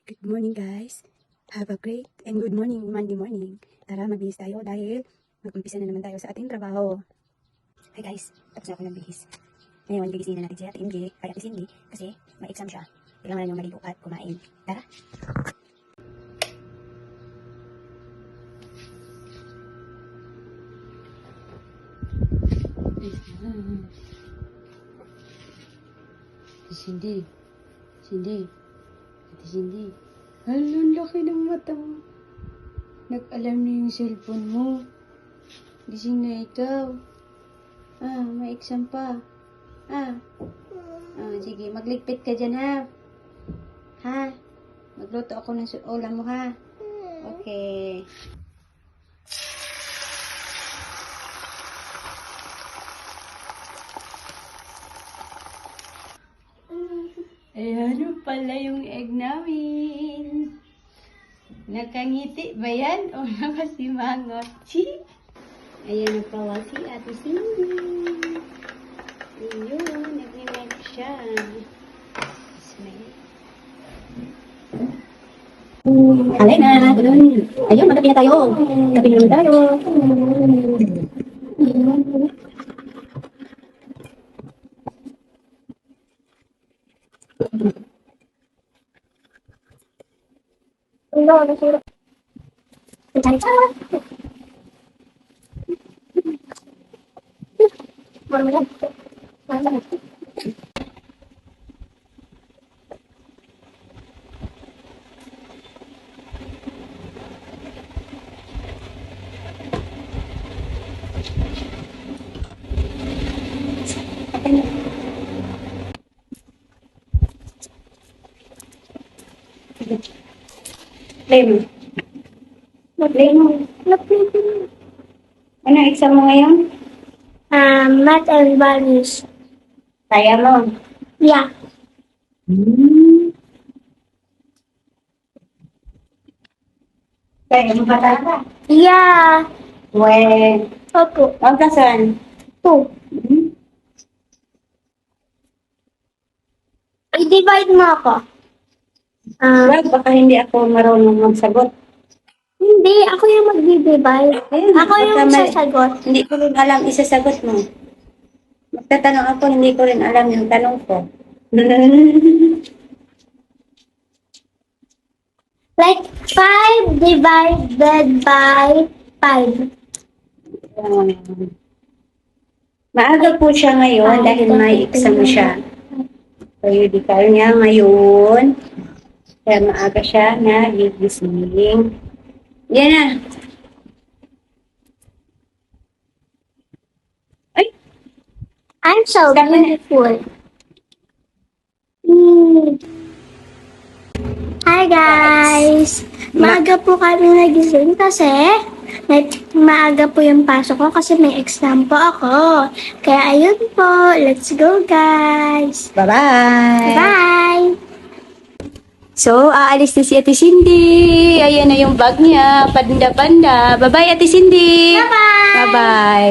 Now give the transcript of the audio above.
Good morning guys. Have a great and good morning Monday morning. Tara magbihis tayo dahil mag-umpisa na naman tayo sa ating trabaho. Hi guys, tapos na ako nagbihis. Ngayon bigisin na natin si Ate MJ kay Ate Cindy kasi may exam siya. Kailangan nyo maligo at kumain. Tara! Cindy. Ate Cindy. Ang laki ng mata mo. Nag-alam na yung cellphone mo. Gising na ikaw. May exam pa. Sige, magligpit ka dyan ha. Magluto ako ng ulam mo ha. Okay. Ayan pala yung egg namin. Nakangiti ba yan? O nakasimangot? Ayan na pala si Ate Cindy. Ayun, nag-neck siya. Smile. Halay na! Ganun! Ayun, magabi na tayo! Gabi na naman tayo! No, nasira. Cari-cari. Marah-marah. Marah-marah. Play mo. Play mo. Ano exam mo ngayon? Math and values. Kaya mo. Yeah. Kaya mo ba talaga? Yeah. Well, Opo. magkasan? 2. I-divide mo ako. Wag, baka hindi ako marunong magsagot. Hindi. Ako yung mag-divide. Ayun, Ako yung baka sasagot. Hindi ko rin alam isasagot mo. Magtatanong ako, hindi ko rin alam yung tanong ko. Like 5 divided by 5. Maaga po siya ngayon dahil may exam siya. Periodical niya ngayon. Kaya maaga siya na gigising. Yan na. Ay, I'm so Stop na. beautiful. Hi guys! Maaga po kami nagising kasi maaga po yung pasok ko kasi may exam po ako. Kaya ayun po, let's go guys! bye-bye. Bye! So, aalis na si Ate Cindy. Ayan na yung bag niya. Panda-panda. Bye-bye, Ate Cindy. Bye-bye! Bye-bye.